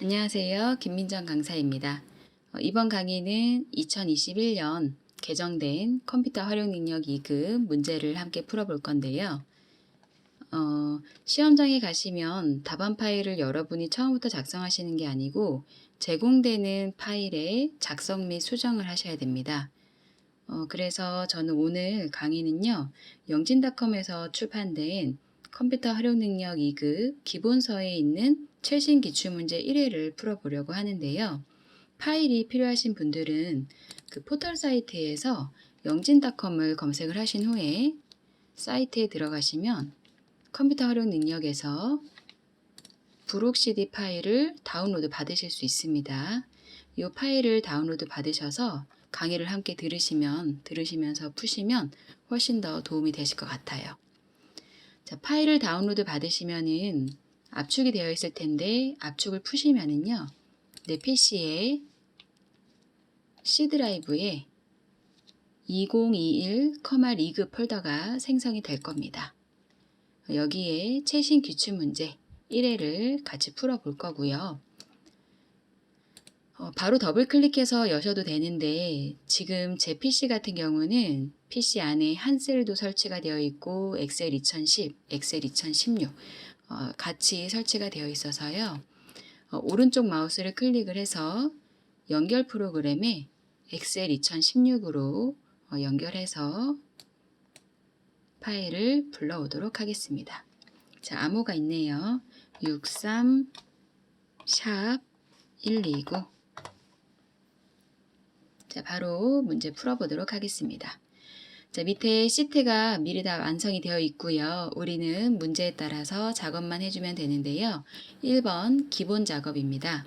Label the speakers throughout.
Speaker 1: 안녕하세요. 김민정 강사입니다. 이번 강의는 2021년 개정된 컴퓨터 활용 능력 2급 문제를 함께 풀어볼 건데요. 시험장에 가시면 답안 파일을 여러분이 처음부터 작성하시는 게 아니고 제공되는 파일에 작성 및 수정을 하셔야 됩니다. 그래서 저는 오늘 강의는요, 영진닷컴에서 출판된 컴퓨터 활용 능력 2급 기본서에 있는 최신 기출문제 1회를 풀어보려고 하는데요. 파일이 필요하신 분들은 그 포털 사이트에서 영진닷컴을 검색을 하신 후에 사이트에 들어가시면 컴퓨터 활용 능력에서 브록 CD 파일을 다운로드 받으실 수 있습니다. 이 파일을 다운로드 받으셔서 강의를 함께 들으시면서 푸시면 훨씬 더 도움이 되실 것 같아요. 자, 파일을 다운로드 받으시면은 압축이 되어 있을 텐데 압축을 푸시면은요, 내 PC에 C 드라이브에 2021, 2급 폴더가 생성이 될 겁니다. 여기에 최신 기출 문제 1회를 같이 풀어볼 거고요. 바로 더블 클릭해서 여셔도 되는데 지금 제 PC 같은 경우는 PC 안에 한 셀도 설치가 되어 있고 엑셀 2010, 엑셀 2016 같이 설치가 되어 있어서요. 오른쪽 마우스를 클릭을 해서 연결 프로그램에 엑셀 2016으로 연결해서 파일을 불러오도록 하겠습니다. 자, 암호가 있네요. 63 샵 129. 자, 바로 문제 풀어보도록 하겠습니다. 자, 밑에 시트가 미리 다 완성이 되어 있고요. 우리는 문제에 따라서 작업만 해주면 되는데요. 1번 기본 작업입니다.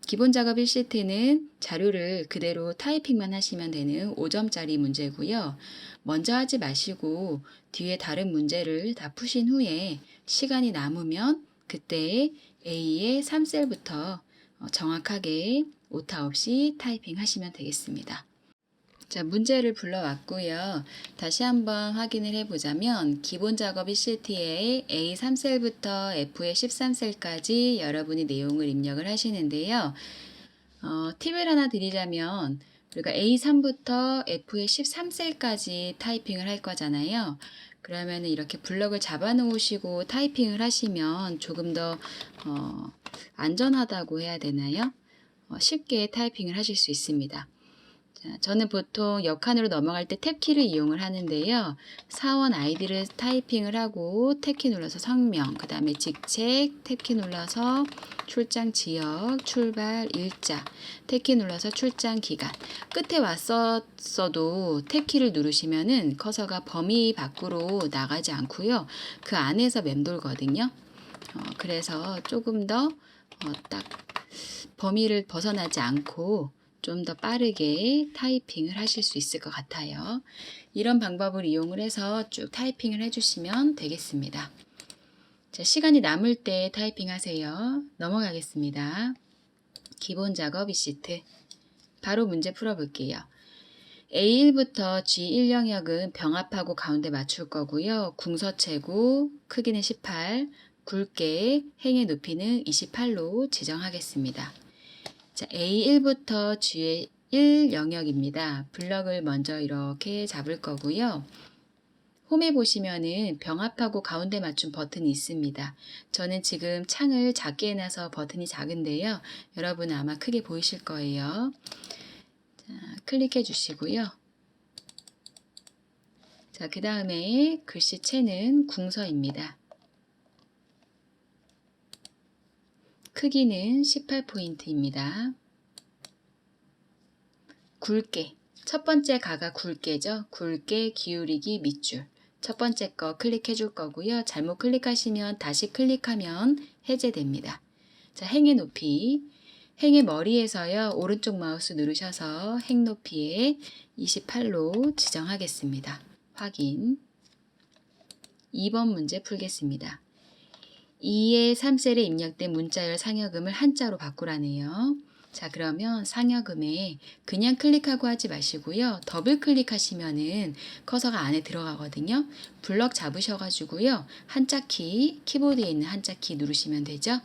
Speaker 1: 기본 작업 1시트는 자료를 그대로 타이핑만 하시면 되는 5점짜리 문제고요. 먼저 하지 마시고 뒤에 다른 문제를 다 푸신 후에 시간이 남으면 그때 A의 3셀부터 정확하게 오타 없이 타이핑 하시면 되겠습니다. 자, 문제를 불러왔고요. 다시 한번 확인을 해보자면 기본 작업 1시트에 A 3셀부터 F의 13셀까지 여러분이 내용을 입력을 하시는데요. 팁을 하나 드리자면 우리가 A3부터 F의 13셀까지 타이핑을 할 거잖아요. 그러면 이렇게 블럭을 잡아 놓으시고 타이핑을 하시면 조금 더 안전하다고 해야 되나요? 쉽게 타이핑을 하실 수 있습니다. 자, 저는 보통 역한으로 넘어갈 때 탭키를 이용을 하는데요. 사원 아이디를 타이핑을 하고 탭키 눌러서 성명, 그 다음에 직책, 탭키 눌러서 출장 지역, 출발 일자, 탭키 눌러서 출장 기간. 끝에 왔었어도 탭키를 누르시면은 커서가 범위 밖으로 나가지 않고요. 그 안에서 맴돌거든요. 그래서 조금 더 딱 범위를 벗어나지 않고 좀 더 빠르게 타이핑을 하실 수 있을 것 같아요. 이런 방법을 이용을 해서 쭉 타이핑을 해주시면 되겠습니다. 자, 시간이 남을 때 타이핑 하세요. 넘어가겠습니다. 기본 작업 2시트. 바로 문제 풀어볼게요. A1부터 G1 영역은 병합하고 가운데 맞출 거고요. 궁서체고 크기는 18, 굵게 행의 높이는 28로 지정하겠습니다. 자, A1부터 G1 영역입니다. 블럭을 먼저 이렇게 잡을 거고요. 홈에 보시면은 병합하고 가운데 맞춤 버튼이 있습니다. 저는 지금 창을 작게 해놔서 버튼이 작은데요. 여러분은 아마 크게 보이실 거예요. 자, 클릭해 주시고요. 자, 그 다음에 글씨체는 궁서입니다. 크기는 18포인트입니다. 굵게, 첫 번째 가가 굵게죠. 굵게 기울이기 밑줄. 첫 번째 거 클릭해 줄 거고요. 잘못 클릭하시면 다시 클릭하면 해제됩니다. 자, 행의 높이. 행의 머리에서요. 오른쪽 마우스 누르셔서 행 높이에 28로 지정하겠습니다. 확인. 2번 문제 풀겠습니다. 2의 3셀에 입력된 문자열 상여금을 한자로 바꾸라네요. 자, 그러면 상여금에 그냥 클릭하고 하지 마시고요. 더블 클릭하시면은 커서가 안에 들어가거든요. 블럭 잡으셔가지고요. 한자 키, 키보드에 있는 한자 키 누르시면 되죠.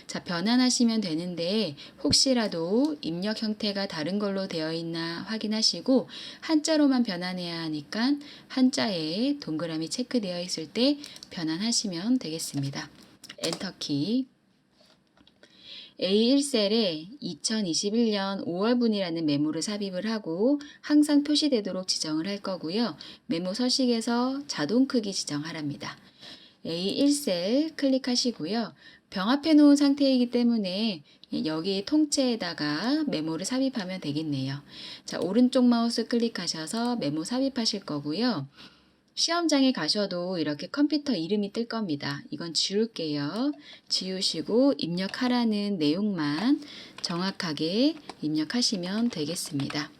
Speaker 1: 자, 변환하시면 되는데 혹시라도 입력 형태가 다른 걸로 되어 있나 확인하시고 한자로만 변환해야 하니까 한자에 동그라미 체크되어 있을 때 변환하시면 되겠습니다. 엔터키. A1셀에 2021년 5월분이라는 메모를 삽입을 하고 항상 표시되도록 지정을 할 거고요. 메모 서식에서 자동 크기 지정하랍니다. A1셀 클릭하시고요. 병합해 놓은 상태이기 때문에 여기 통째에다가 메모를 삽입하면 되겠네요. 자, 오른쪽 마우스 클릭하셔서 메모 삽입하실 거고요. 시험장에 가셔도 이렇게 컴퓨터 이름이 뜰 겁니다. 이건 지울게요. 지우시고 입력하라는 내용만 정확하게 입력하시면 되겠습니다.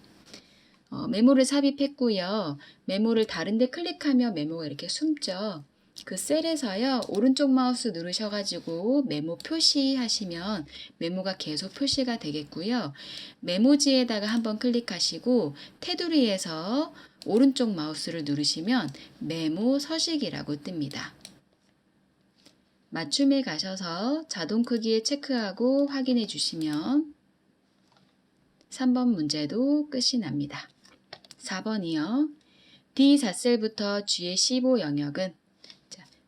Speaker 1: 메모를 삽입했고요. 메모를 다른 데 클릭하면 메모가 이렇게 숨죠. 그 셀에서요. 오른쪽 마우스 누르셔가지고 메모 표시하시면 메모가 계속 표시가 되겠고요. 메모지에다가 한번 클릭하시고 테두리에서 오른쪽 마우스를 누르시면 메모 서식이라고 뜹니다. 맞춤에 가셔서 자동 크기에 체크하고 확인해 주시면 3번 문제도 끝이 납니다. 4번이요. D4셀부터 G의 15 영역은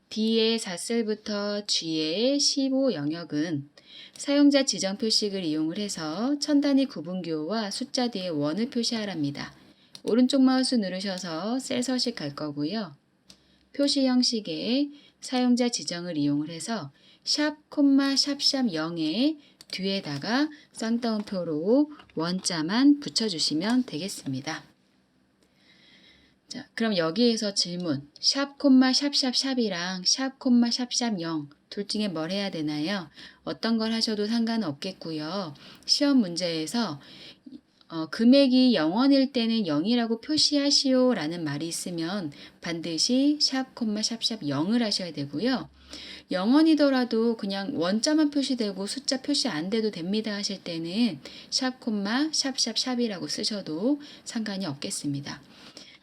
Speaker 1: D의 4셀부터 G의 15 영역은 사용자 지정 표식을 이용을 해서 천 단위 구분기호와 숫자 뒤에 원을 표시하랍니다. 오른쪽 마우스 누르셔서 셀 서식 갈 거고요. 표시 형식에 사용자 지정을 이용을 해서 샵, 콤마, 샵샵 0에 뒤에다가 쌍따옴표로 원자만 붙여주시면 되겠습니다. 자, 그럼 여기에서 질문 샵, 콤마, 샵샵 샵이랑 샵, 콤마, 샵샵 0 둘 중에 뭘 해야 되나요? 어떤 걸 하셔도 상관은 없겠고요. 시험 문제에서 금액이 0원일 때는 0이라고 표시하시오 라는 말이 있으면 반드시 샵, 콤마, 샵샵 0을 하셔야 되고요. 0원이더라도 그냥 원자만 표시되고 숫자 표시 안 돼도 됩니다 하실 때는 샵, 콤마, 샵샵 샵이라고 쓰셔도 상관이 없겠습니다.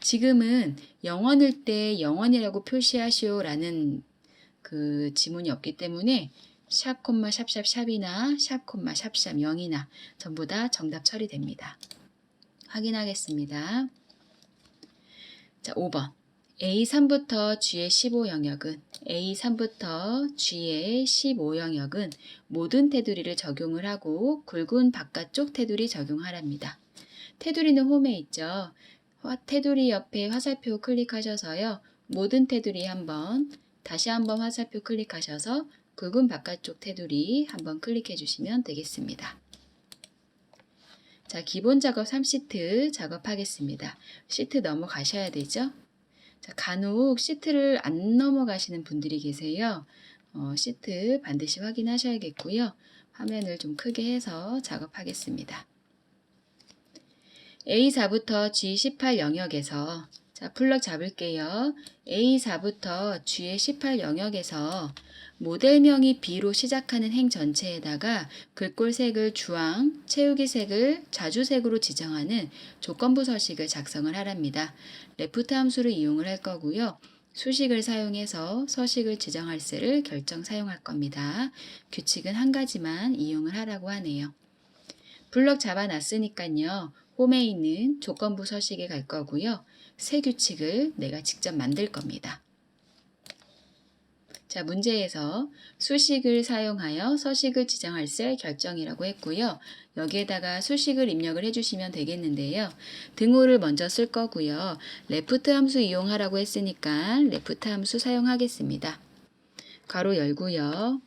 Speaker 1: 지금은 0원일 때 0원이라고 표시하시오 라는 그 지문이 없기 때문에 샵, 콤마, 샵샵 샵이나 샵, 콤마, 샵샵 0이나 전부 다 정답 처리됩니다. 확인하겠습니다. 자, 5번. A3부터 G의 15 영역은 A3부터 G의 15 영역은 모든 테두리를 적용을 하고 굵은 바깥쪽 테두리 적용하랍니다. 테두리는 홈에 있죠. 테두리 옆에 화살표 클릭하셔서요. 모든 테두리 다시 한번 화살표 클릭하셔서 굵은 바깥쪽 테두리 한번 클릭해 주시면 되겠습니다. 자, 기본 작업 3시트 작업하겠습니다. 시트 넘어가셔야 되죠. 자, 간혹 시트를 안 넘어가시는 분들이 계세요. 시트 반드시 확인하셔야겠고요. 화면을 좀 크게 해서 작업하겠습니다. A4부터 G18 영역에서 자, 플럭 잡을게요. A4부터 G의 18 영역에서 모델명이 B로 시작하는 행 전체에다가 글꼴 색을 주황, 채우기 색을 자주색으로 지정하는 조건부 서식을 작성을 하랍니다. 레프트 함수를 이용을 할 거고요. 수식을 사용해서 서식을 지정할 셀을 결정 사용할 겁니다. 규칙은 한 가지만 이용을 하라고 하네요. 블럭 잡아놨으니까요. 홈에 있는 조건부 서식에 갈 거고요. 새 규칙을 내가 직접 만들 겁니다. 자, 문제에서 수식을 사용하여 서식을 지정할 셀 결정이라고 했고요. 여기에다가 수식을 입력을 해주시면 되겠는데요. 등호를 먼저 쓸 거고요. 레프트 함수 이용하라고 했으니까 레프트 함수 사용하겠습니다. 괄호 열고요.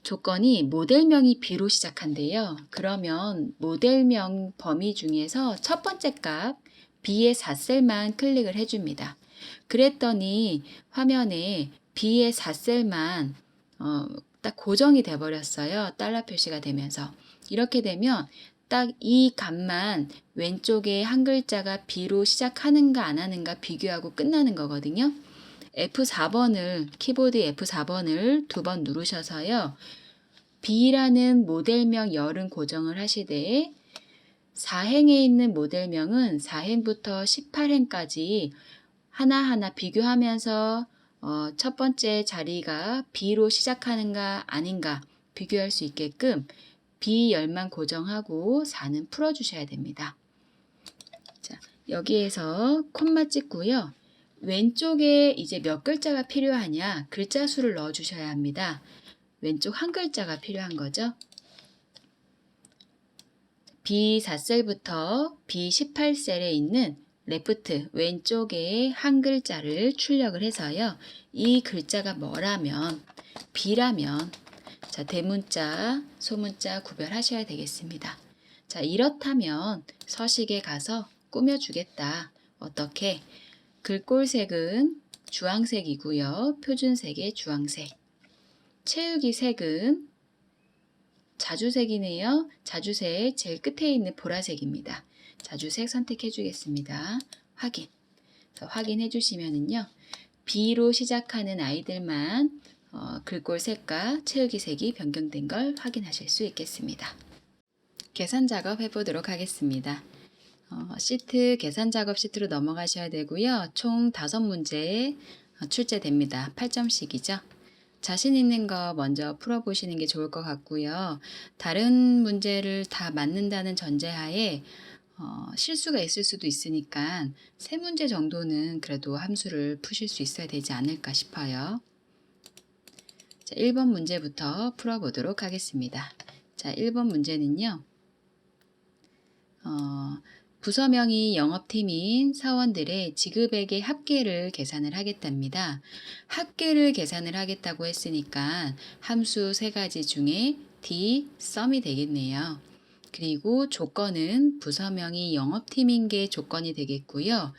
Speaker 1: 조건이 모델명이 B로 시작한대요. 그러면 모델명 범위 중에서 첫 번째 값 B의 4셀만 클릭을 해줍니다. 그랬더니 화면에 B의 4셀만 딱 고정이 돼버렸어요. 달러 표시가 되면서. 이렇게 되면 딱 이 값만 왼쪽에 한 글자가 B로 시작하는가 안 하는가 비교하고 끝나는 거거든요. F4번을 키보드 F4번을 2번 누르셔서요. B라는 모델명 열은 고정을 하시되 4행에 있는 모델명은 4행부터 18행까지 하나하나 비교하면서 첫 번째 자리가 B로 시작하는가 아닌가 비교할 수 있게끔 B 열만 고정하고 4는 풀어주셔야 됩니다. 자, 여기에서 콤마 찍고요. 왼쪽에 이제 몇 글자가 필요하냐 글자 수를 넣어 주셔야 합니다. 왼쪽 한 글자가 필요한 거죠. B4셀부터 B18셀에 있는 레프트 왼쪽에 한 글자를 출력을 해서요. 이 글자가 뭐라면 B라면 자, 대문자, 소문자 구별하셔야 되겠습니다. 자, 이렇다면 서식에 가서 꾸며주겠다. 어떻게? 글꼴색은 주황색이고요. 표준색의 주황색. 채우기 색은 자주색이네요. 자주색 제일 끝에 있는 보라색입니다. 자주색 선택해 주겠습니다. 확인. 확인해 주시면은요. B로 시작하는 아이들만 글꼴 색과 채우기 색이 변경된 걸 확인하실 수 있겠습니다. 계산 작업 해보도록 하겠습니다. 시트 계산 작업 시트로 넘어가셔야 되고요. 총 5문제 출제됩니다. 8점씩이죠. 자신 있는 거 먼저 풀어보시는 게 좋을 것 같고요. 다른 문제를 다 맞는다는 전제하에 실수가 있을 수도 있으니까 3문제 정도는 그래도 함수를 푸실 수 있어야 되지 않을까 싶어요. 자, 1번 문제부터 풀어보도록 하겠습니다. 자, 1번 문제는요. 부서명의 영업팀인 사원들의 지급액의 합계를 계산을 하겠답니다. 합계를 계산을 하겠다고 했으니까 함수 3가지 중에 D, 썸이 되겠네요. 그리고 조건은 부서명의 영업팀인 게 조건이 되겠고요.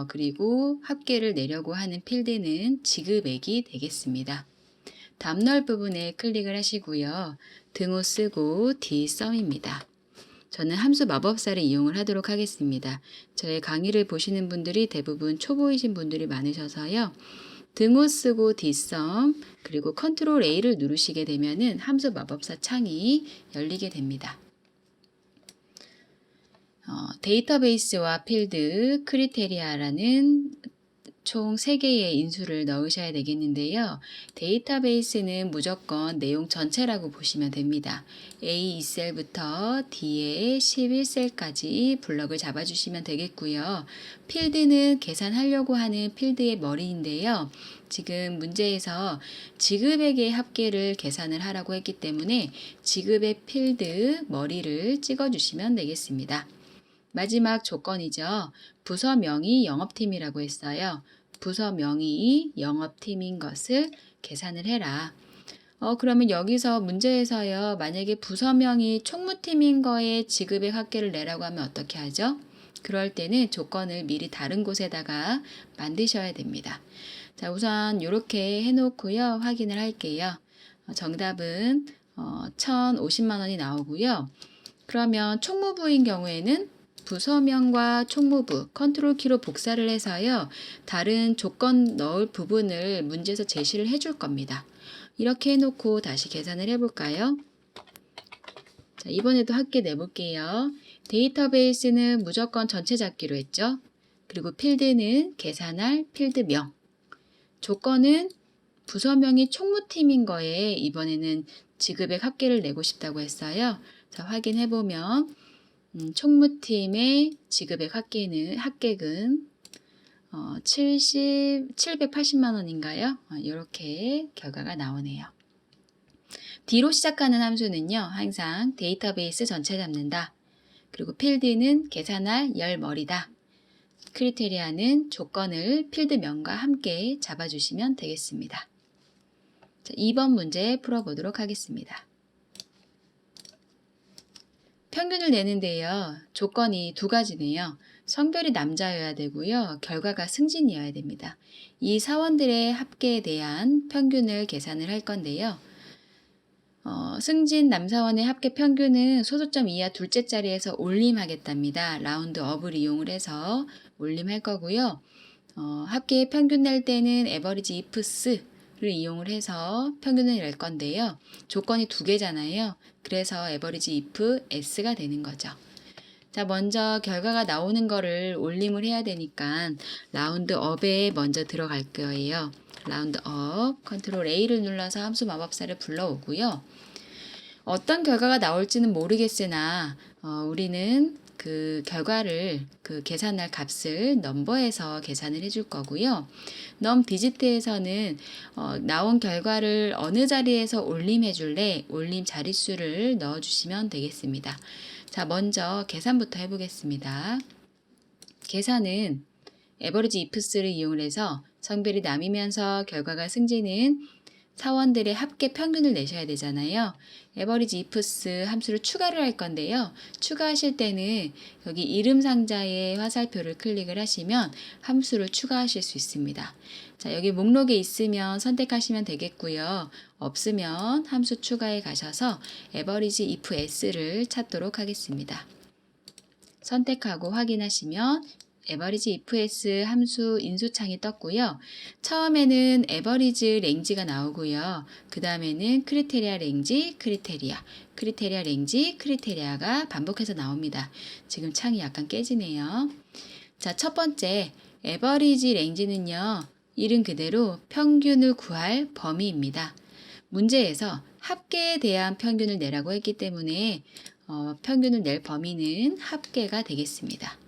Speaker 1: 그리고 합계를 내려고 하는 필드는 지급액이 되겠습니다. 답널 부분에 클릭을 하시고요. 등호 쓰고 D, 썸입니다. 저는 함수 마법사를 이용을 하도록 하겠습니다. 저의 강의를 보시는 분들이 대부분 초보이신 분들이 많으셔서요. 등호 쓰고 뒷섬 그리고 컨트롤 A를 누르시게 되면은 함수 마법사 창이 열리게 됩니다. 데이터베이스와 필드, 크리테리아라는 총 3개의 인수를 넣으셔야 되겠는데요. 데이터베이스는 무조건 내용 전체라고 보시면 됩니다. A 2셀부터 D의 11셀까지 블럭을 잡아주시면 되겠고요. 필드는 계산하려고 하는 필드의 머리인데요. 지금 문제에서 지급액의 합계를 계산을 하라고 했기 때문에 지급의 필드 머리를 찍어주시면 되겠습니다. 마지막 조건이죠. 부서명의 영업팀이라고 했어요. 부서명의 영업팀인 것을 계산을 해라. 그러면 여기서 문제에서요. 만약에 부서명이 총무팀인 거에 지급의 합계를 내라고 하면 어떻게 하죠? 그럴 때는 조건을 미리 다른 곳에다가 만드셔야 됩니다. 자, 우선 이렇게 해놓고요. 확인을 할게요. 정답은 1,050만 원이 나오고요. 그러면 총무부인 경우에는 부서명과 총무부 컨트롤 키로 복사를 해서요. 다른 조건 넣을 부분을 문제에서 제시를 해줄 겁니다. 이렇게 해놓고 다시 계산을 해볼까요? 자, 이번에도 합계 내볼게요. 데이터베이스는 무조건 전체 잡기로 했죠. 그리고 필드는 계산할 필드명. 조건은 부서명이 총무팀인 거에 이번에는 지급액 합계를 내고 싶다고 했어요. 자, 확인해보면 총무팀의 지급액 합계액은 780만 원인가요? 이렇게 결과가 나오네요. D로 시작하는 함수는요. 항상 데이터베이스 전체 잡는다. 그리고 필드는 계산할 열 머리다. 크리테리아는 조건을 필드명과 함께 잡아주시면 되겠습니다. 자, 2번 문제 풀어보도록 하겠습니다. 평균을 내는데요. 조건이 2가지네요. 성별이 남자여야 되고요. 결과가 승진이어야 됩니다. 이 사원들의 합계에 대한 평균을 계산을 할 건데요. 승진 남사원의 합계 평균은 소수점 이하 둘째 자리에서 올림하겠답니다. 라운드 업을 이용을 해서 올림할 거고요. 합계 평균 낼 때는 에버리지 ifs를 이용을 해서 평균을 낼 건데요. 조건이 2개잖아요. 그래서 에버리지 if s가 되는 거죠. 자, 먼저 결과가 나오는 거를 올림을 해야 되니까 라운드 업에 먼저 들어갈 거예요. 라운드업, 컨트롤 A를 눌러서 함수 마법사를 불러오고요. 어떤 결과가 나올지는 모르겠으나 우리는 그 결과를 계산할 값을 넘버에서 계산을 해줄 거고요. 넘 디지트에서는 나온 결과를 어느 자리에서 올림해 줄래? 올림 자릿수를 넣어 주시면 되겠습니다. 자, 먼저 계산부터 해보겠습니다. 계산은 에버리지 ifs를 이용을 해서 성별이 남이면서 결과가 승진은 사원들의 합계 평균을 내셔야 되잖아요. 에버리지 ifs 함수를 추가를 할 건데요. 추가하실 때는 여기 이름 상자의 화살표를 클릭을 하시면 함수를 추가하실 수 있습니다. 자, 여기 목록에 있으면 선택하시면 되겠고요. 없으면 함수 추가에 가셔서 에버리지 ifs를 찾도록 하겠습니다. 선택하고 확인하시면 에버리지 ifs 함수 인수창이 떴고요. 처음에는 에버리지 랭지가 나오고요. 그 다음에는 크리테리아 랭지, 크리테리아 랭지, 크리테리아가 반복해서 나옵니다. 지금 창이 약간 깨지네요. 자, 첫 번째 에버리지 랭지는요. 이름 그대로 평균을 구할 범위입니다. 문제에서 합계에 대한 평균을 내라고 했기 때문에 평균을 낼 범위는 합계가 되겠습니다.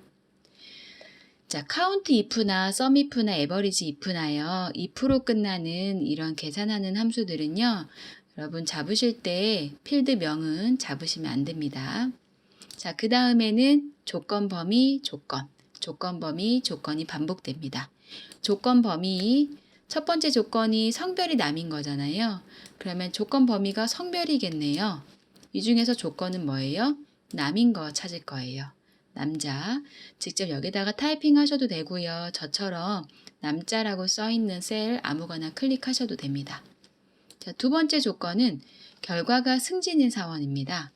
Speaker 1: 자, count if나 sum if나 average if나요. if로 끝나는 이런 계산하는 함수들은요. 여러분 잡으실 때 필드명은 잡으시면 안 됩니다. 자, 그 다음에는 조건 범위, 조건 범위, 조건이 반복됩니다. 조건 범위, 첫 번째 조건이 성별이 남인 거잖아요. 그러면 조건 범위가 성별이겠네요. 이 중에서 조건은 뭐예요? 남인 거 찾을 거예요. 남자. 직접 여기다가 타이핑 하셔도 되고요. 저처럼 남자라고 써있는 셀 아무거나 클릭하셔도 됩니다. 자, 두 번째 조건은 결과가 승진인 사원입니다.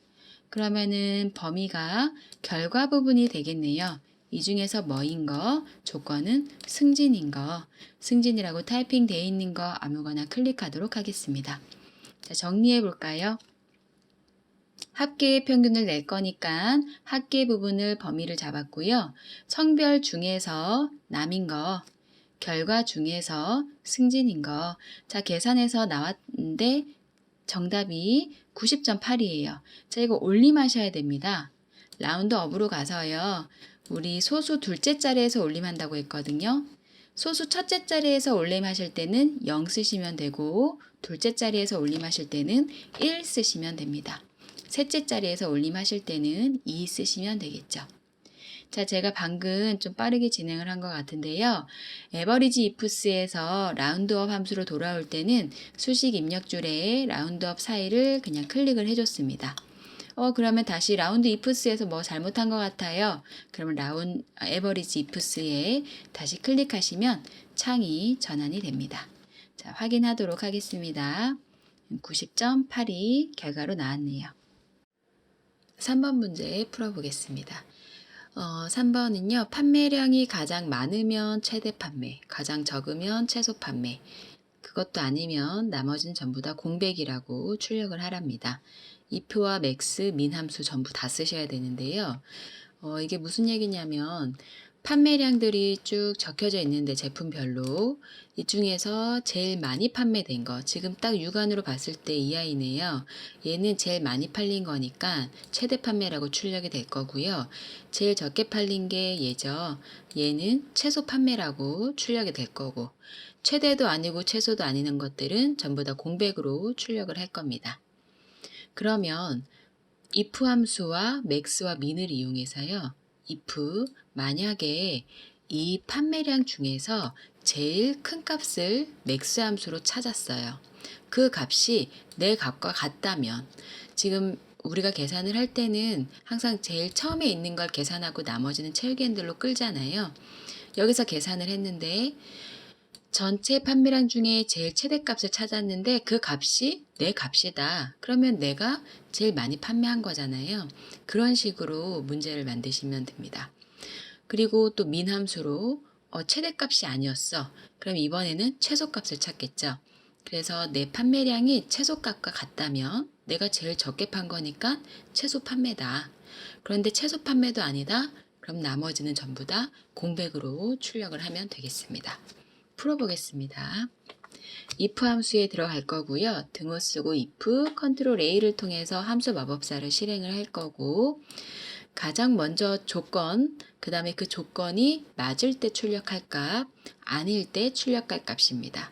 Speaker 1: 그러면은 범위가 결과 부분이 되겠네요. 이 중에서 뭐인 거? 조건은 승진인 거. 승진이라고 타이핑 되어 있는 거 아무거나 클릭하도록 하겠습니다. 자, 정리해 볼까요? 합계의 평균을 낼 거니까 합계 부분을 범위를 잡았고요. 성별 중에서 남인 거, 결과 중에서 승진인 거. 자, 계산해서 나왔는데 정답이 90.8이에요. 자, 이거 올림하셔야 됩니다. 라운드업으로 가서요. 우리 소수 둘째 자리에서 올림한다고 했거든요. 소수 첫째 자리에서 올림하실 때는 0 쓰시면 되고 둘째 자리에서 올림하실 때는 1 쓰시면 됩니다. 셋째 자리에서 올림하실 때는 2 쓰시면 되겠죠. 자, 제가 방금 좀 빠르게 진행을 한 것 같은데요. 에버리지 ifs에서 라운드업 함수로 돌아올 때는 수식 입력줄에 라운드업 사이를 그냥 클릭을 해줬습니다. 그러면 다시 라운드 ifs에서 뭐 잘못한 것 같아요. 그러면 에버리지 ifs에 다시 클릭하시면 창이 전환이 됩니다. 자, 확인하도록 하겠습니다. 90.8이 결과로 나왔네요. 3번 문제 풀어보겠습니다. 3번은요. 판매량이 가장 많으면 최대 판매, 가장 적으면 최소 판매, 그것도 아니면 나머지는 전부 다 공백이라고 출력을 하랍니다. if와 max, min 함수 전부 다 쓰셔야 되는데요. 이게 무슨 얘기냐면 판매량들이 쭉 적혀져 있는데 제품별로 이 중에서 제일 많이 판매된 거 지금 딱 육안으로 봤을 때 이 아이네요. 얘는 제일 많이 팔린 거니까 최대 판매라고 출력이 될 거고요. 제일 적게 팔린 게 얘죠. 얘는 최소 판매라고 출력이 될 거고 최대도 아니고 최소도 아닌 것들은 전부 다 공백으로 출력을 할 겁니다. 그러면 if 함수와 max와 min을 이용해서요. if 만약에 이 판매량 중에서 제일 큰 값을 max 함수로 찾았어요. 그 값이 내 값과 같다면 지금 우리가 계산을 할 때는 항상 제일 처음에 있는 걸 계산하고 나머지는 채우기 핸들로 끌잖아요. 여기서 계산을 했는데 전체 판매량 중에 제일 최대값을 찾았는데 그 값이 내 값이다. 그러면 내가 제일 많이 판매한 거잖아요. 그런 식으로 문제를 만드시면 됩니다. 그리고 또 민 함수로 최대값이 아니었어. 그럼 이번에는 최소값을 찾겠죠. 그래서 내 판매량이 최소값과 같다면 내가 제일 적게 판 거니까 최소 판매다. 그런데 최소 판매도 아니다. 그럼 나머지는 전부 다 공백으로 출력을 하면 되겠습니다. 풀어보겠습니다. if 함수에 들어갈 거고요. 등호 쓰고 if, 컨트롤 A를 통해서 함수 마법사를 실행을 할 거고, 가장 먼저 조건, 그 다음에 그 조건이 맞을 때 출력할 값, 아닐 때 출력할 값입니다.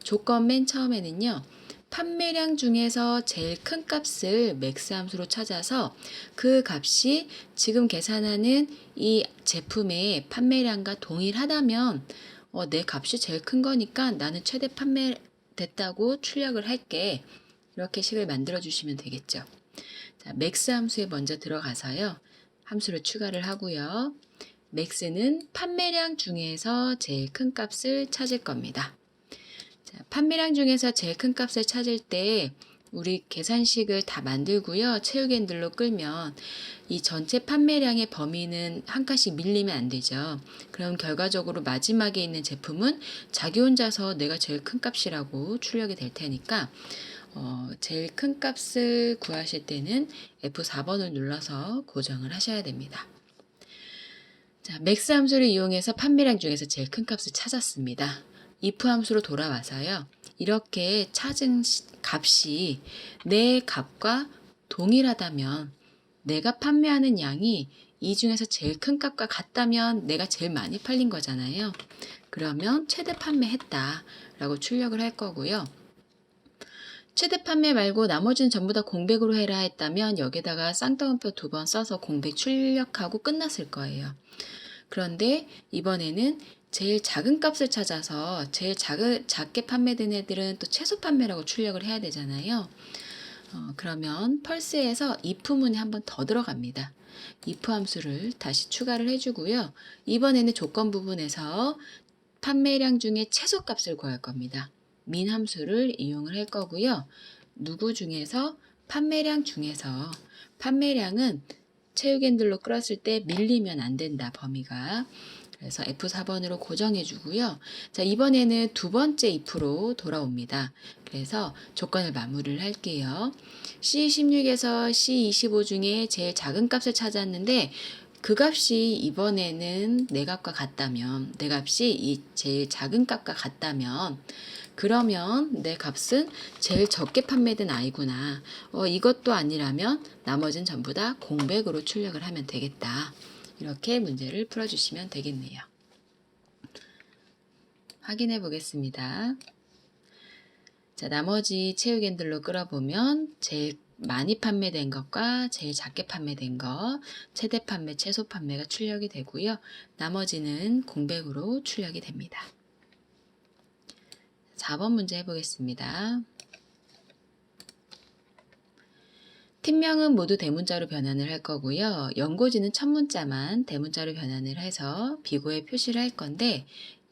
Speaker 1: 조건 맨 처음에는요. 판매량 중에서 제일 큰 값을 맥스 함수로 찾아서 그 값이 지금 계산하는 이 제품의 판매량과 동일하다면 내 값이 제일 큰 거니까 나는 최대 판매 됐다고 출력을 할게. 이렇게 식을 만들어 주시면 되겠죠. 자, 맥스 함수에 먼저 들어가서요. 함수를 추가를 하고요. 맥스는 판매량 중에서 제일 큰 값을 찾을 겁니다. 자, 판매량 중에서 제일 큰 값을 찾을 때 우리 계산식을 다 만들고요. 채우기 핸들로 끌면 이 전체 판매량의 범위는 한 칸씩 밀리면 안 되죠. 그럼 결과적으로 마지막에 있는 제품은 자기 혼자서 내가 제일 큰 값이라고 출력이 될 테니까 제일 큰 값을 구하실 때는 F4번을 눌러서 고정을 하셔야 됩니다. 자, 맥스 함수를 이용해서 판매량 중에서 제일 큰 값을 찾았습니다. if 함수로 돌아와서요. 이렇게 찾은 값이 내 값과 동일하다면 내가 판매하는 양이 이 중에서 제일 큰 값과 같다면 내가 제일 많이 팔린 거잖아요. 그러면 최대 판매했다 라고 출력을 할 거고요. 최대 판매 말고 나머지는 전부 다 공백으로 해라 했다면 여기다가 쌍따옴표 2번 써서 공백 출력하고 끝났을 거예요. 그런데 이번에는 제일 작은 값을 찾아서 제일 작게 판매된 애들은 또 최소 판매라고 출력을 해야 되잖아요. 그러면 펄스에서 if문에 한 번 더 들어갑니다. if 함수를 다시 추가를 해주고요. 이번에는 조건 부분에서 판매량 중에 최소 값을 구할 겁니다. min 함수를 이용을 할 거고요. 누구 중에서 판매량 중에서 판매량은 채우기 핸들로 끌었을 때 밀리면 안 된다, 범위가. 그래서 F4번으로 고정해 주고요. 자, 이번에는 두 번째 if로 돌아옵니다. 그래서 조건을 마무리를 할게요. C16에서 C25 중에 제일 작은 값을 찾았는데 그 값이 이번에는 내 값과 같다면, 내 값이 이 제일 작은 값과 같다면 그러면 내 값은 제일 적게 판매된 아이구나. 이것도 아니라면 나머지는 전부 다 공백으로 출력을 하면 되겠다. 이렇게 문제를 풀어주시면 되겠네요. 확인해 보겠습니다. 자, 나머지 채우기 핸들로 끌어보면 제일 많이 판매된 것과 제일 작게 판매된 것, 최대 판매, 최소 판매가 출력이 되고요. 나머지는 공백으로 출력이 됩니다. 4번 문제 해보겠습니다. 팀명은 모두 대문자로 변환을 할 거고요. 연고지는 첫 문자만 대문자로 변환을 해서 비고에 표시를 할 건데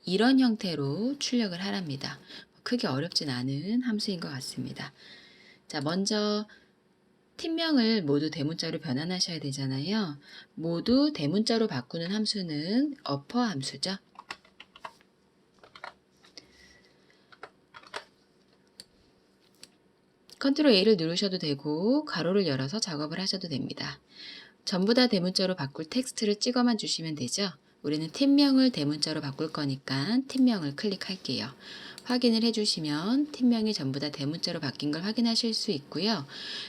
Speaker 1: 이런 형태로 출력을 하랍니다. 크게 어렵진 않은 함수인 것 같습니다. 자, 먼저 팀명을 모두 대문자로 변환하셔야 되잖아요. 모두 대문자로 바꾸는 함수는 어퍼 함수죠. 컨트롤 A를 누르셔도 되고 가로를 열어서 작업을 하셔도 됩니다. 전부 다 대문자로 바꿀 텍스트를 찍어만 주시면 되죠. 우리는 팀명을 대문자로 바꿀 거니까 팀명을 클릭할게요. 확인을 해주시면 팀명이 전부 다 대문자로 바뀐 걸 확인하실 수 있고요.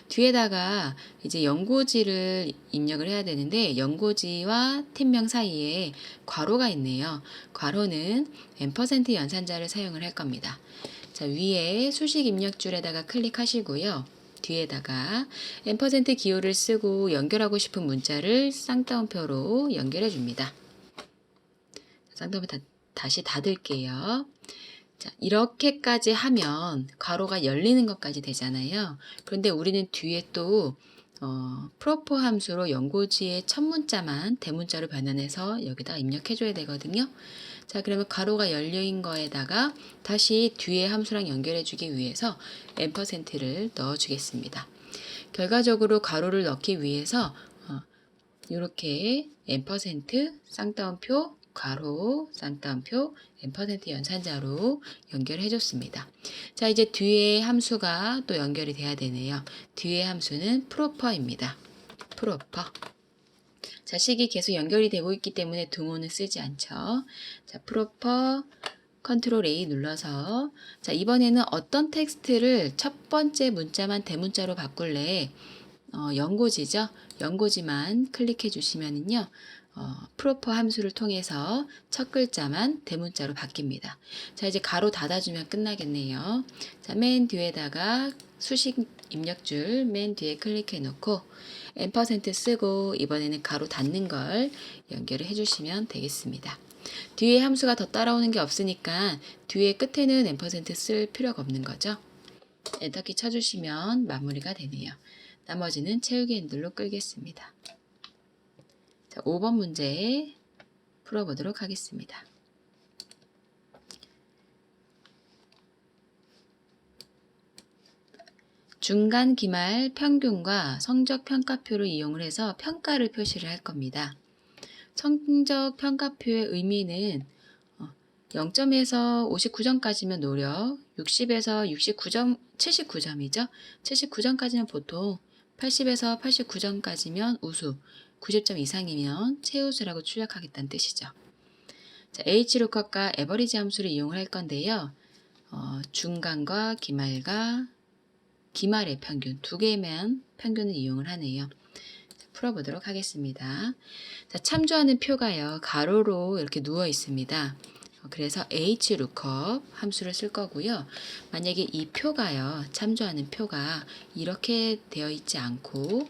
Speaker 1: 뒤에다가 이제 연고지를 입력을 해야 되는데 연고지와 팀명 사이에 괄호가 있네요. 괄호는 &% 연산자를 사용을 할 겁니다. 자, 위에 수식 입력줄에다가 클릭하시고요. 뒤에다가 &% 기호를 쓰고 연결하고 싶은 문자를 쌍따옴표로 연결해 줍니다. 쌍따옴표 다시 닫을게요. 자, 이렇게까지 하면 괄호가 열리는 것까지 되잖아요. 그런데 우리는 뒤에 또 프로포 함수로 연고지의 첫 문자만 대문자로 변환해서 여기다 입력해 줘야 되거든요. 자, 그러면 괄호가 열린 거에다가 다시 뒤에 함수랑 연결해 주기 위해서 &를 넣어 주겠습니다. 결과적으로 괄호를 넣기 위해서 이렇게 &, 쌍따옴표, 괄호, 쌍따옴표, &, 연산자로 연결해 줬습니다. 자, 이제 뒤에 함수가 또 연결이 돼야 되네요. 뒤에 함수는 프로퍼입니다. 프로퍼. 자, 식이 계속 연결이 되고 있기 때문에 등호는 쓰지 않죠. 자, 프로퍼 컨트롤 A 눌러서 자, 이번에는 어떤 텍스트를 첫 번째 문자만 대문자로 바꿀래? 연고지죠. 연고지만 클릭해 주시면은요. 프로퍼 함수를 통해서 첫 글자만 대문자로 바뀝니다. 자, 이제 가로 닫아주면 끝나겠네요. 자, 맨 뒤에다가 수식 입력줄 맨 뒤에 클릭해 놓고 &% 쓰고 이번에는 가로 닫는 걸 연결을 해주시면 되겠습니다. 뒤에 함수가 더 따라오는 게 없으니까 뒤에 끝에는 &% 쓸 필요가 없는 거죠. 엔터키 쳐주시면 마무리가 되네요. 나머지는 채우기 핸들로 끌겠습니다. 자, 5번 문제 풀어보도록 하겠습니다. 중간 기말 평균과 성적 평가표를 이용을 해서 평가를 표시를 할 겁니다. 성적 평가표의 의미는 0점에서 59점까지면 노력, 60에서 69점, 79점이죠. 79점까지는 보통, 80에서 89점까지면 우수, 90점 이상이면 최우수라고 출력하겠다는 뜻이죠. 자, H로컷과 에버리지 함수를 이용을 할 건데요. 중간과 기말과 기말의 평균, 두 개만 평균을 이용을 하네요. 자, 풀어보도록 하겠습니다. 자, 참조하는 표가요. 가로로 이렇게 누워 있습니다. 그래서 HLOOKUP 함수를 쓸 거고요. 만약에 이 표가요, 참조하는 표가 이렇게 되어 있지 않고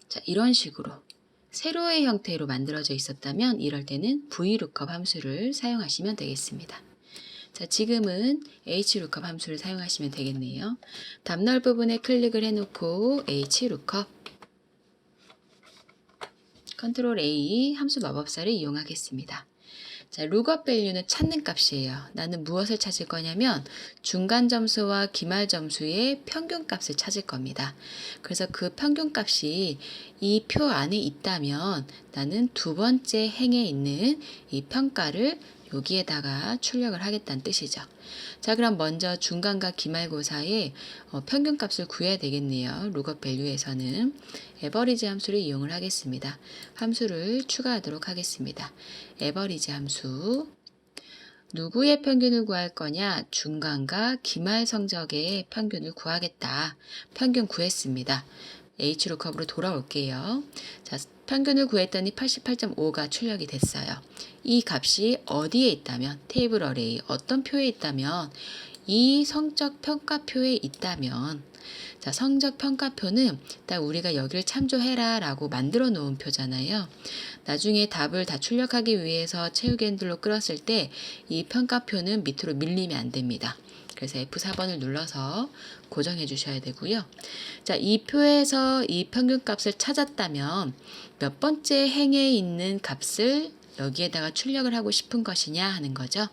Speaker 1: 자, 이런 식으로 세로의 형태로 만들어져 있었다면 이럴 때는 VLOOKUP 함수를 사용하시면 되겠습니다. 자, 지금은 HLOOKUP 함수를 사용하시면 되겠네요. 답 넣을 부분에 클릭을 해놓고 HLOOKUP 컨트롤 A 함수 마법사를 이용하겠습니다. 자, lookup value는 찾는 값이에요. 나는 무엇을 찾을 거냐면 중간 점수와 기말 점수의 평균 값을 찾을 겁니다. 그래서 그 평균 값이 이 표 안에 있다면 나는 두 번째 행에 있는 이 평가를 여기에다가 출력을 하겠다는 뜻이죠. 자, 그럼 먼저 중간과 기말고사의 평균 값을 구해야 되겠네요. lookup value에서는 에버리지 함수를 이용을 하겠습니다. 함수를 추가하도록 하겠습니다. 에버리지 함수 누구의 평균을 구할 거냐? 중간과 기말 성적의 평균을 구하겠다. 평균 구했습니다. HLOOKUP으로 돌아올게요. 자, 평균을 구했더니 88.5가 출력이 됐어요. 이 값이 어디에 있다면, 테이블 어레이, 어떤 표에 있다면, 이 성적 평가표에 있다면, 자, 성적 평가표는 딱 우리가 여기를 참조해라 라고 만들어 놓은 표잖아요. 나중에 답을 다 출력하기 위해서 채우기 핸들로 끌었을 때 이 평가표는 밑으로 밀리면 안 됩니다. 그래서 F4번을 눌러서 고정해 주셔야 되고요. 자, 이 표에서 이 평균값을 찾았다면 몇 번째 행에 있는 값을 여기에다가 출력을 하고 싶은 것이냐 하는 거죠.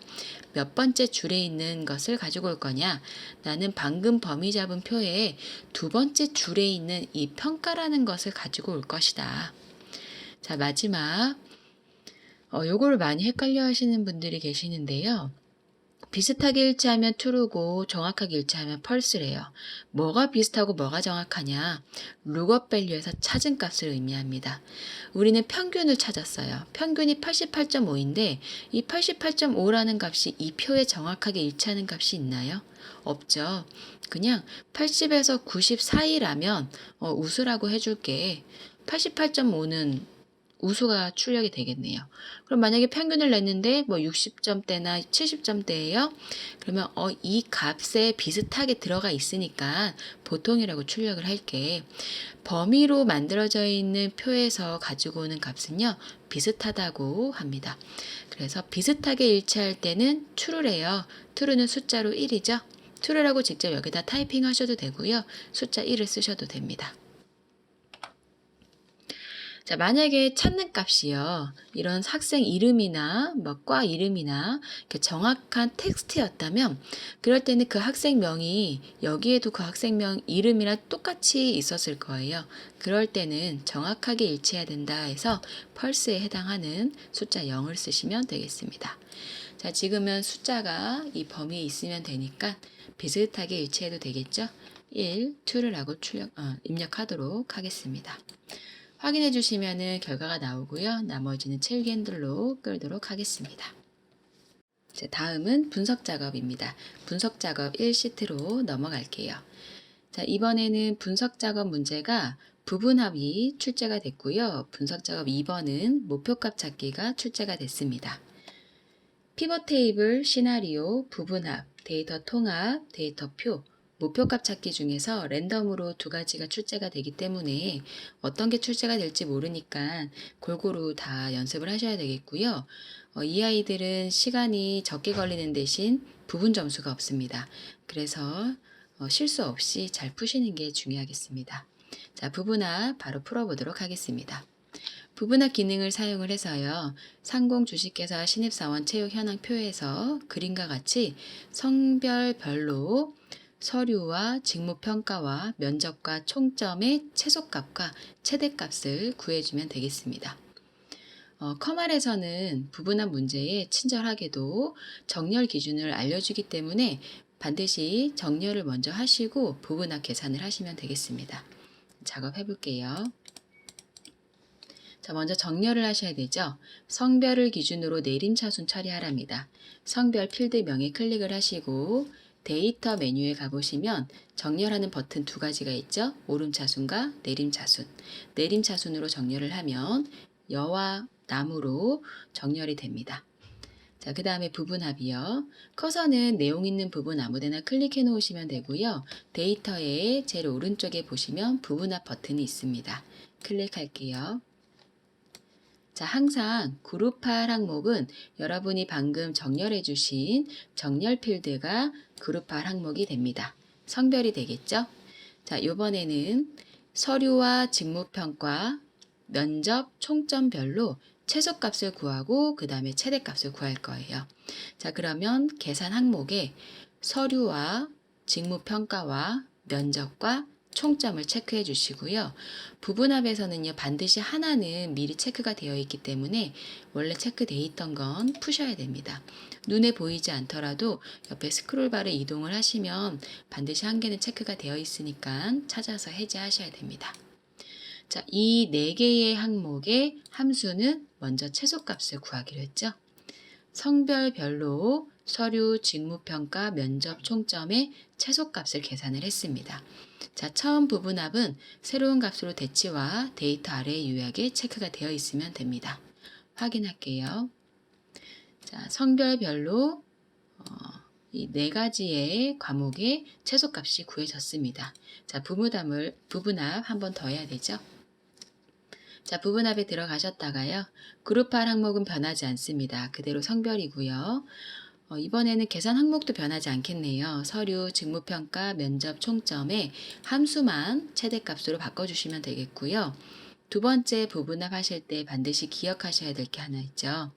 Speaker 1: 몇 번째 줄에 있는 것을 가지고 올 거냐. 나는 방금 범위 잡은 표에 두 번째 줄에 있는 이 평가라는 것을 가지고 올 것이다. 자, 마지막 요거를 많이 헷갈려 하시는 분들이 계시는데요. 비슷하게 일치하면 true고 정확하게 일치하면 false래요. 뭐가 비슷하고 뭐가 정확하냐? lookup value에서 찾은 값을 의미합니다. 우리는 평균을 찾았어요. 평균이 88.5인데 이 88.5라는 값이 이 표에 정확하게 일치하는 값이 있나요? 없죠. 그냥 80에서 90 사이라면 우수라고 해줄게. 88.5는 우수가 출력이 되겠네요. 그럼 만약에 평균을 냈는데 뭐 60점대나 70점대예요. 그러면 이 값에 비슷하게 들어가 있으니까 보통이라고 출력을 할게. 범위로 만들어져 있는 표에서 가지고 오는 값은요. 비슷하다고 합니다. 그래서 비슷하게 일치할 때는 true래요. true는 숫자로 1이죠. true라고 직접 여기다 타이핑 하셔도 되고요. 숫자 1을 쓰셔도 됩니다. 자, 만약에 찾는 값이요. 이런 학생 이름이나 과 이름이나 정확한 텍스트였다면 그럴 때는 그 학생명이 여기에도 그 학생명 이름이랑 똑같이 있었을 거예요. 그럴 때는 정확하게 일치해야 된다 해서 false에 해당하는 숫자 0을 쓰시면 되겠습니다. 자, 지금은 숫자가 이 범위에 있으면 되니까 비슷하게 일치해도 되겠죠? 1, true를 하고 입력하도록 하겠습니다. 확인해 주시면은 결과가 나오고요. 나머지는 채우기 핸들로 끌도록 하겠습니다. 자, 다음은 분석 작업입니다. 분석 작업 1시트로 넘어갈게요. 자, 이번에는 분석 작업 문제가 부분합이 출제가 됐고요. 분석 작업 2번은 목표값 찾기가 출제가 됐습니다. 피벗 테이블, 시나리오, 부분합, 데이터 통합, 데이터 표, 목표값 찾기 중에서 랜덤으로 두 가지가 출제가 되기 때문에 어떤 게 출제가 될지 모르니까 골고루 다 연습을 하셔야 되겠고요. 이 아이들은 시간이 적게 걸리는 대신 부분 점수가 없습니다. 그래서 실수 없이 잘 푸시는 게 중요하겠습니다. 자, 부분합 바로 풀어보도록 하겠습니다. 부분합 기능을 사용을 해서요. 상공 주식회사 신입사원 채용 현황 표에서 그림과 같이 성별별로 서류와 직무평가와 면접과 총점의 최소값과 최대값을 구해주면 되겠습니다. 컴알에서는 부분합 문제에 친절하게도 정렬 기준을 알려주기 때문에 반드시 정렬을 먼저 하시고 부분합 계산을 하시면 되겠습니다. 작업해 볼게요. 자, 먼저 정렬을 하셔야 되죠. 성별을 기준으로 내림차순 처리하랍니다. 성별 필드 명에 클릭을 하시고 데이터 메뉴에 가보시면 정렬하는 버튼 두 가지가 있죠. 오름차순과 내림차순. 내림차순으로 정렬을 하면 여와 남으로 정렬이 됩니다. 자, 그 다음에 부분합이요. 커서는 내용 있는 부분 아무데나 클릭해 놓으시면 되고요. 데이터의 제일 오른쪽에 보시면 부분합 버튼이 있습니다. 클릭할게요. 자, 항상 그룹할 항목은 여러분이 방금 정렬해 주신 정렬 필드가 그룹할 항목이 됩니다. 성별이 되겠죠? 자, 이번에는 서류와 직무평가, 면접, 총점별로 최소값을 구하고 그 다음에 최대값을 구할 거예요. 자, 그러면 계산 항목에 서류와 직무평가와 면접과 총점을 체크해 주시고요. 부분합에서는요, 반드시 하나는 미리 체크가 되어 있기 때문에 원래 체크되어 있던 건 푸셔야 됩니다. 눈에 보이지 않더라도 옆에 스크롤바를 이동을 하시면 반드시 한 개는 체크가 되어 있으니까 찾아서 해제하셔야 됩니다. 자, 이 4개의 항목의 함수는 먼저 최소값을 구하기로 했죠. 성별별로 서류, 직무평가, 면접 총점의 최소값을 계산을 했습니다. 자, 처음 부분합은 새로운 값으로 대치와 데이터 아래 요약에 체크가 되어 있으면 됩니다. 확인할게요. 자, 성별별로 이 4가지의 과목의 최소값이 구해졌습니다. 자, 부분합 한 번 더 해야 되죠. 자, 부분합에 들어가셨다가요. 그룹할 항목은 변하지 않습니다. 그대로 성별이고요. 이번에는 계산 항목도 변하지 않겠네요. 서류, 직무평가, 면접, 총점에 함수만 최대값으로 바꿔주시면 되겠고요. 두 번째 부분합 하실 때 반드시 기억하셔야 될 게 하나 있죠.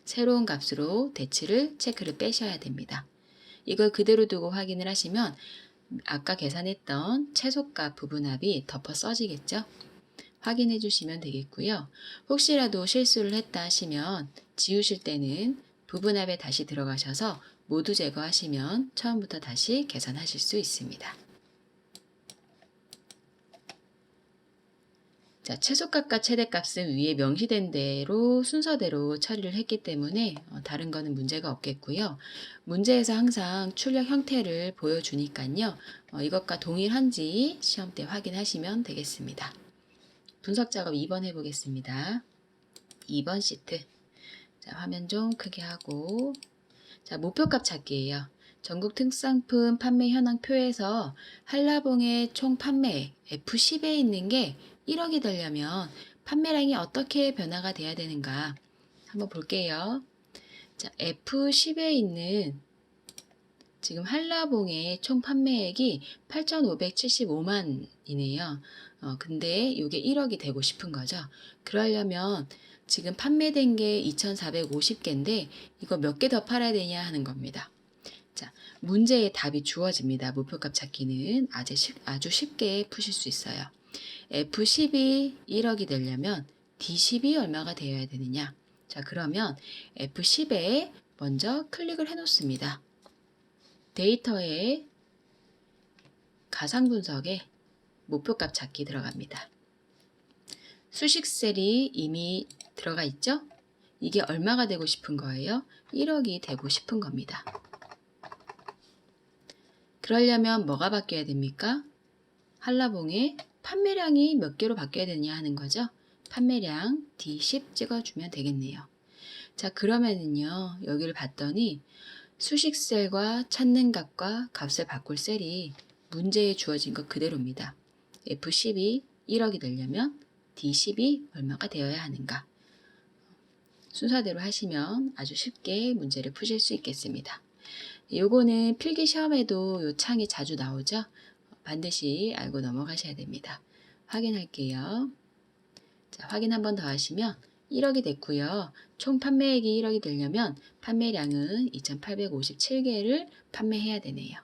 Speaker 1: 새로운 값으로 대치를 체크를 빼셔야 됩니다. 이걸 그대로 두고 확인을 하시면 아까 계산했던 최소값 부분합이 덮어 써지겠죠. 확인해 주시면 되겠고요. 혹시라도 실수를 했다 하시면 지우실 때는 부분합에 다시 들어가셔서 모두 제거하시면 처음부터 다시 계산하실 수 있습니다. 자, 최소값과 최대값은 위에 명시된 대로 순서대로 처리를 했기 때문에 다른 거는 문제가 없겠고요. 문제에서 항상 출력 형태를 보여주니까요. 이것과 동일한지 시험 때 확인하시면 되겠습니다. 분석 작업 2번 해보겠습니다. 2번 시트. 자, 화면 좀 크게 하고. 자, 목표값 찾기예요. 전국 특산품 판매 현황 표에서 한라봉의 총 판매액 F10에 있는 게 1억이 되려면 판매량이 어떻게 변화가 돼야 되는가 한번 볼게요. 자, F10에 있는 지금 한라봉의 총 판매액이 8,575만이네요. 근데 이게 1억이 되고 싶은 거죠. 그러려면 지금 판매된 게 2,450개인데 이거 몇 개 더 팔아야 되냐 하는 겁니다. 자, 문제의 답이 주어집니다. 목표값 찾기는 아주 쉽게 푸실 수 있어요. F10이 1억이 되려면 D10이 얼마가 되어야 되느냐? 자, 그러면 F10에 먼저 클릭을 해 놓습니다. 데이터의 가상 분석에 목표값 찾기 들어갑니다. 수식 셀이 이미 들어가 있죠? 이게 얼마가 되고 싶은 거예요? 1억이 되고 싶은 겁니다. 그러려면 뭐가 바뀌어야 됩니까? 한라봉의 판매량이 몇 개로 바뀌어야 되냐 하는 거죠. 판매량 D10 찍어주면 되겠네요. 자, 그러면은요, 여기를 봤더니 수식셀과 찾는 값과 값을 바꿀 셀이 문제에 주어진 것 그대로입니다. F10이 1억이 되려면 D10이 얼마가 되어야 하는가? 순서대로 하시면 아주 쉽게 문제를 푸실 수 있겠습니다. 요거는 필기 시험에도 요 창이 자주 나오죠. 반드시 알고 넘어가셔야 됩니다. 확인할게요. 자, 확인 한 번 더 하시면 1억이 됐고요. 총 판매액이 1억이 되려면 판매량은 2,857개를 판매해야 되네요.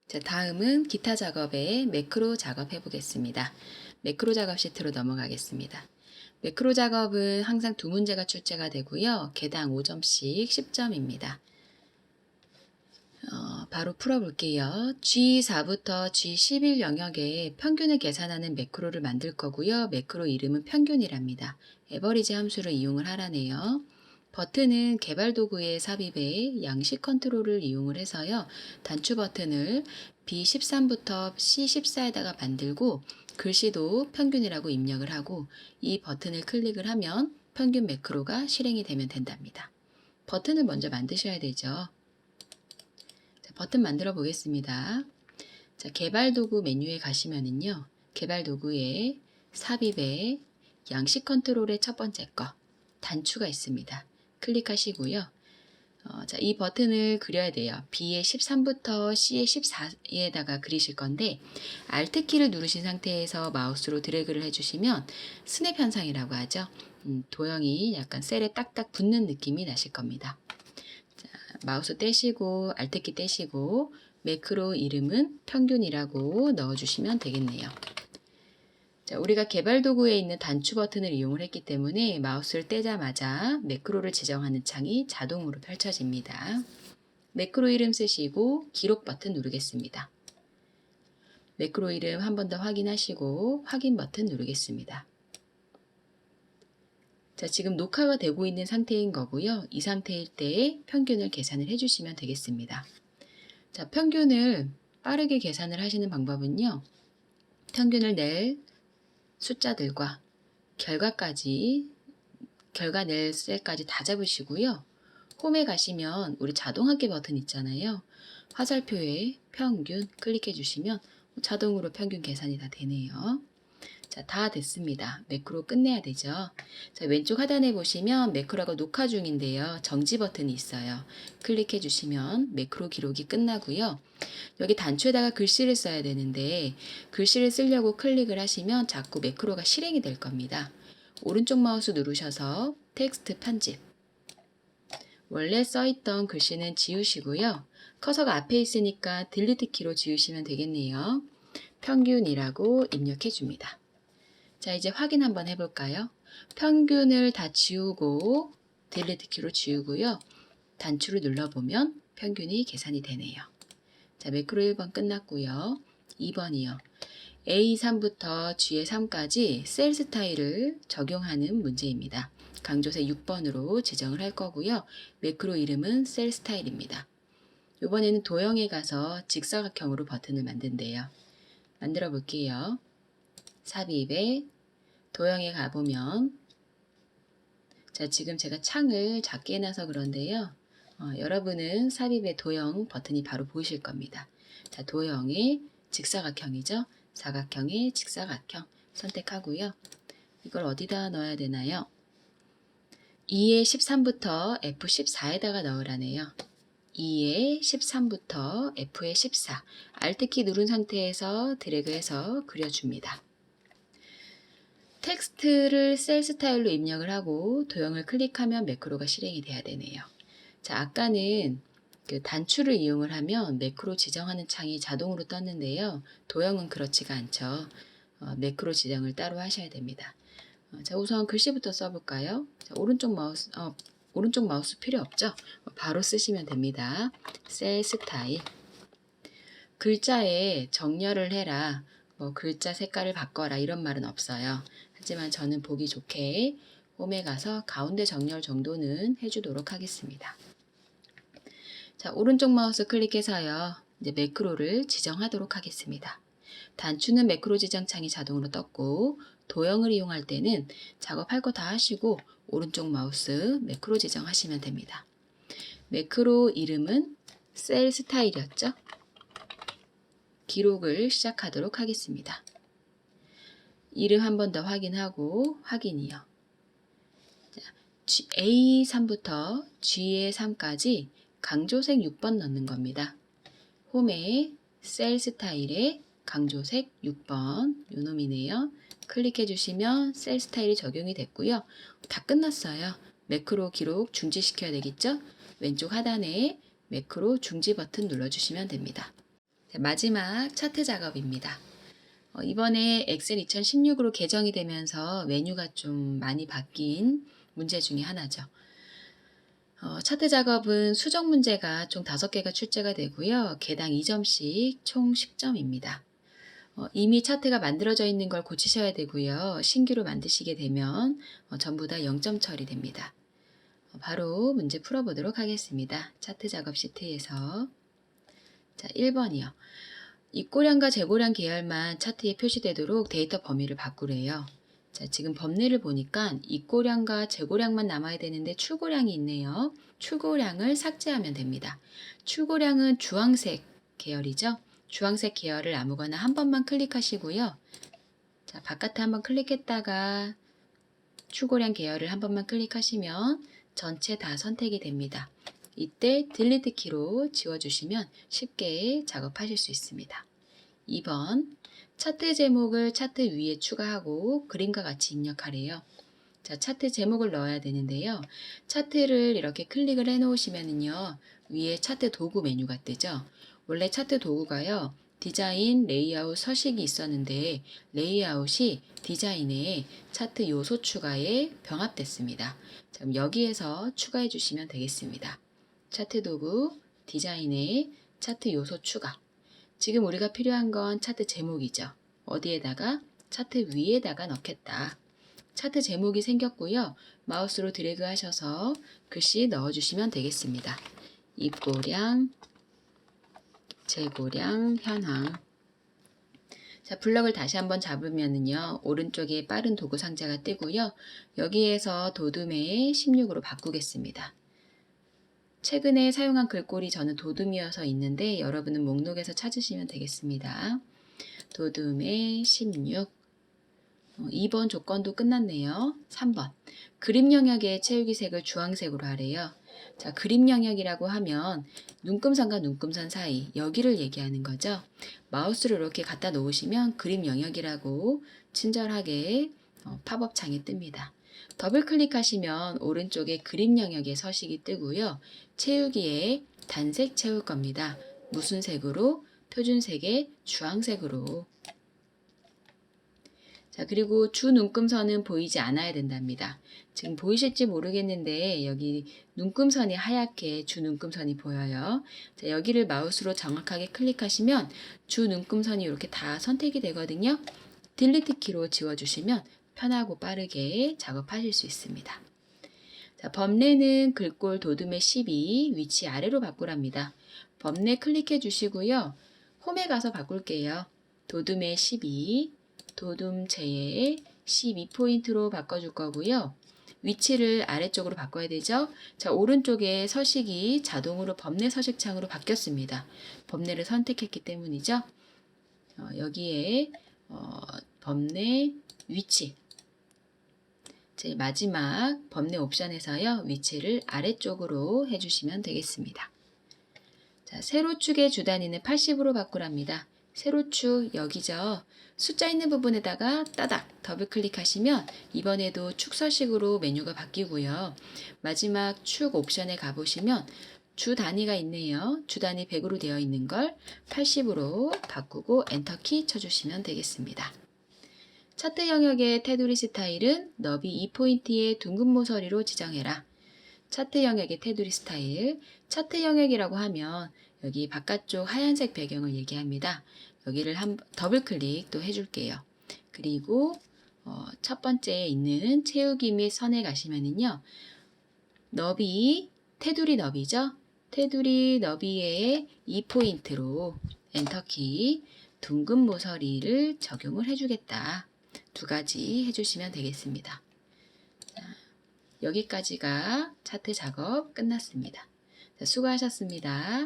Speaker 1: 자, 다음은 기타 작업의 매크로 작업해 보겠습니다. 매크로 작업 시트로 넘어가겠습니다. 매크로 작업은 항상 두 문제가 출제가 되고요. 개당 5점씩 10점입니다. 바로 풀어볼게요. G4부터 G11 영역에 평균을 계산하는 매크로를 만들 거고요. 매크로 이름은 평균이랍니다. 에버리지 함수를 이용을 하라네요. 버튼은 개발 도구에 삽입해 양식 컨트롤을 이용을 해서요. 단추 버튼을 B13부터 C14에다가 만들고 글씨도 평균이라고 입력을 하고 이 버튼을 클릭을 하면 평균 매크로가 실행이 되면 된답니다. 버튼을 먼저 만드셔야 되죠. 버튼 만들어 보겠습니다. 자, 개발 도구 메뉴에 가시면은요. 개발 도구에 삽입에 양식 컨트롤의 첫 번째 거 단추가 있습니다. 클릭하시고요. 자, 이 버튼을 그려야 돼요. B의 13부터 C의 14에다가 그리실 건데 Alt 키를 누르신 상태에서 마우스로 드래그를 해주시면 스냅 현상이라고 하죠. 도형이 약간 셀에 딱딱 붙는 느낌이 나실 겁니다. 마우스 떼시고 Alt 키 떼시고 매크로 이름은 평균이라고 넣어주시면 되겠네요. 자, 우리가 개발 도구에 있는 단추 버튼을 이용을 했기 때문에 마우스를 떼자마자 매크로를 지정하는 창이 자동으로 펼쳐집니다. 매크로 이름 쓰시고 기록 버튼 누르겠습니다. 매크로 이름 한 번 더 확인하시고 확인 버튼 누르겠습니다. 자, 지금 녹화가 되고 있는 상태인 거고요. 이 상태일 때 평균을 계산을 해주시면 되겠습니다. 자, 평균을 빠르게 계산을 하시는 방법은요. 평균을 낼 숫자들과 결과 낼 셀까지 다 잡으시고요. 홈에 가시면 우리 자동합계 버튼 있잖아요. 화살표에 평균 클릭해 주시면 자동으로 평균 계산이 다 되네요. 자, 다 됐습니다. 매크로 끝내야 되죠. 자, 왼쪽 하단에 보시면 매크로가 녹화 중인데요. 정지 버튼이 있어요. 클릭해 주시면 매크로 기록이 끝나고요. 여기 단추에다가 글씨를 써야 되는데 글씨를 쓰려고 클릭을 하시면 자꾸 매크로가 실행이 될 겁니다. 오른쪽 마우스 누르셔서 텍스트 편집. 원래 써있던 글씨는 지우시고요. 커서가 앞에 있으니까 딜리트 키로 지우시면 되겠네요. 평균이라고 입력해 줍니다. 자, 이제 확인 한번 해볼까요? 평균을 다 지우고 딜리트 키로 지우고요. 단추를 눌러보면 평균이 계산이 되네요. 자, 매크로 1번 끝났고요. 2번이요. A3부터 G3까지 셀 스타일을 적용하는 문제입니다. 강조세 6번으로 지정을 할 거고요. 매크로 이름은 셀 스타일입니다. 이번에는 도형에 가서 직사각형으로 버튼을 만든대요. 만들어 볼게요. 삽입에 도형에 가보면 자, 지금 제가 창을 작게 해놔서 그런데요. 여러분은 삽입의 도형 버튼이 바로 보이실 겁니다. 자, 도형의 직사각형이죠. 사각형의 직사각형 선택하고요. 이걸 어디다 넣어야 되나요? 2의 13부터 F14에다가 넣으라네요. 2의 13부터 F의 14. Alt키 누른 상태에서 드래그해서 그려줍니다. 텍스트를 셀 스타일로 입력을 하고 도형을 클릭하면 매크로가 실행이 돼야 되네요. 자, 아까는 그 단추를 이용을 하면 매크로 지정하는 창이 자동으로 떴는데요. 도형은 그렇지가 않죠. 매크로 지정을 따로 하셔야 됩니다. 자, 우선 글씨부터 써볼까요? 자, 오른쪽 마우스 필요 없죠? 바로 쓰시면 됩니다. 셀 스타일. 글자에 정렬을 해라. 뭐 글자 색깔을 바꿔라 이런 말은 없어요. 하지만 저는 보기 좋게 홈에 가서 가운데 정렬 정도는 해주도록 하겠습니다. 자, 오른쪽 마우스 클릭해서요. 이제 매크로를 지정하도록 하겠습니다. 단추는 매크로 지정 창이 자동으로 떴고 도형을 이용할 때는 작업할 거 다 하시고 오른쪽 마우스 매크로 지정하시면 됩니다. 매크로 이름은 셀 스타일이었죠? 기록을 시작하도록 하겠습니다. 이름 한 번 더 확인하고 확인이요. A3부터 G의 3까지 강조색 6번 넣는 겁니다. 홈에 셀 스타일에 강조색 6번 요놈이네요. 클릭해 주시면 셀 스타일이 적용이 됐고요. 다 끝났어요. 매크로 기록 중지시켜야 되겠죠? 왼쪽 하단에 매크로 중지 버튼 눌러주시면 됩니다. 자, 마지막 차트 작업입니다. 이번에 엑셀 2016으로 개정이 되면서 메뉴가 좀 많이 바뀐 문제 중에 하나죠. 차트 작업은 수정 문제가 총 5개가 출제가 되고요. 개당 2점씩 총 10점입니다. 이미 차트가 만들어져 있는 걸 고치셔야 되고요. 신규로 만드시게 되면 전부 다 0점 처리됩니다. 바로 문제 풀어보도록 하겠습니다. 차트 작업 시트에서 자, 1번이요. 입고량과 재고량 계열만 차트에 표시되도록 데이터 범위를 바꾸래요. 자, 지금 법례를 보니까 입고량과 재고량만 남아야 되는데 출고량이 있네요. 출고량을 삭제하면 됩니다. 출고량은 주황색 계열이죠. 주황색 계열을 아무거나 한 번만 클릭하시고요. 자, 바깥에 한번 클릭했다가 출고량 계열을 한 번만 클릭하시면 전체 다 선택이 됩니다. 이때 딜리트 키로 지워주시면 쉽게 작업하실 수 있습니다. 2번 차트 제목을 차트 위에 추가하고 그림과 같이 입력하래요. 자, 차트 제목을 넣어야 되는데요. 차트를 이렇게 클릭을 해 놓으시면은요. 위에 차트 도구 메뉴가 뜨죠. 원래 차트 도구가요. 디자인, 레이아웃, 서식이 있었는데 레이아웃이 디자인에 차트 요소 추가에 병합됐습니다. 자, 그럼 여기에서 추가해 주시면 되겠습니다. 차트 도구, 디자인에 차트 요소 추가. 지금 우리가 필요한 건 차트 제목이죠. 어디에다가? 차트 위에다가 넣겠다. 차트 제목이 생겼고요. 마우스로 드래그 하셔서 글씨 넣어주시면 되겠습니다. 입고량, 재고량, 현황. 자, 블럭을 다시 한번 잡으면은요. 오른쪽에 빠른 도구 상자가 뜨고요. 여기에서 도둠에 16으로 바꾸겠습니다. 최근에 사용한 글꼴이 저는 도둠이어서 있는데 여러분은 목록에서 찾으시면 되겠습니다. 도둠의 16. 2번 조건도 끝났네요. 3번. 그림 영역의 채우기 색을 주황색으로 하래요. 자, 그림 영역이라고 하면 눈금선과 눈금선 사이 여기를 얘기하는 거죠. 마우스를 이렇게 갖다 놓으시면 그림 영역이라고 친절하게 팝업 창이 뜹니다. 더블 클릭하시면 오른쪽에 그림 영역의 서식이 뜨고요. 채우기에 단색 채울 겁니다. 무슨 색으로? 표준색의 주황색으로. 자, 그리고 주 눈금선은 보이지 않아야 된답니다. 지금 보이실지 모르겠는데 여기 눈금선이 하얗게 주 눈금선이 보여요. 자, 여기를 마우스로 정확하게 클릭하시면 주 눈금선이 이렇게 다 선택이 되거든요. 딜리트 키로 지워주시면 편하고 빠르게 작업하실 수 있습니다. 자, 법례는 글꼴 도둠의 12 위치 아래로 바꾸랍니다. 법례 클릭해 주시고요. 홈에 가서 바꿀게요. 도둠의 12 도둠 제의 12포인트로 바꿔줄 거고요. 위치를 아래쪽으로 바꿔야 되죠. 자, 오른쪽에 서식이 자동으로 법례 서식 창으로 바뀌었습니다. 법례를 선택했기 때문이죠. 여기에 법례 위치 제 마지막 법례 옵션에서요. 위치를 아래쪽으로 해주시면 되겠습니다. 자, 세로축의 주 단위는 80으로 바꾸랍니다. 세로축 여기죠. 숫자 있는 부분에다가 따닥 더블 클릭하시면 이번에도 축서식으로 메뉴가 바뀌고요. 마지막 축 옵션에 가보시면 주 단위가 있네요. 주 단위 100으로 되어 있는 걸 80으로 바꾸고 엔터키 쳐주시면 되겠습니다. 차트 영역의 테두리 스타일은 너비 2포인트의 둥근 모서리로 지정해라. 차트 영역의 테두리 스타일, 차트 영역이라고 하면 여기 바깥쪽 하얀색 배경을 얘기합니다. 여기를 더블 클릭 또 해줄게요. 그리고 첫 번째에 있는 채우기 및 선에 가시면은요. 너비, 테두리 너비죠? 테두리 너비에 2포인트로 엔터키 둥근 모서리를 적용을 해주겠다. 두 가지 해주시면 되겠습니다. 여기까지가 차트 작업 끝났습니다. 수고하셨습니다.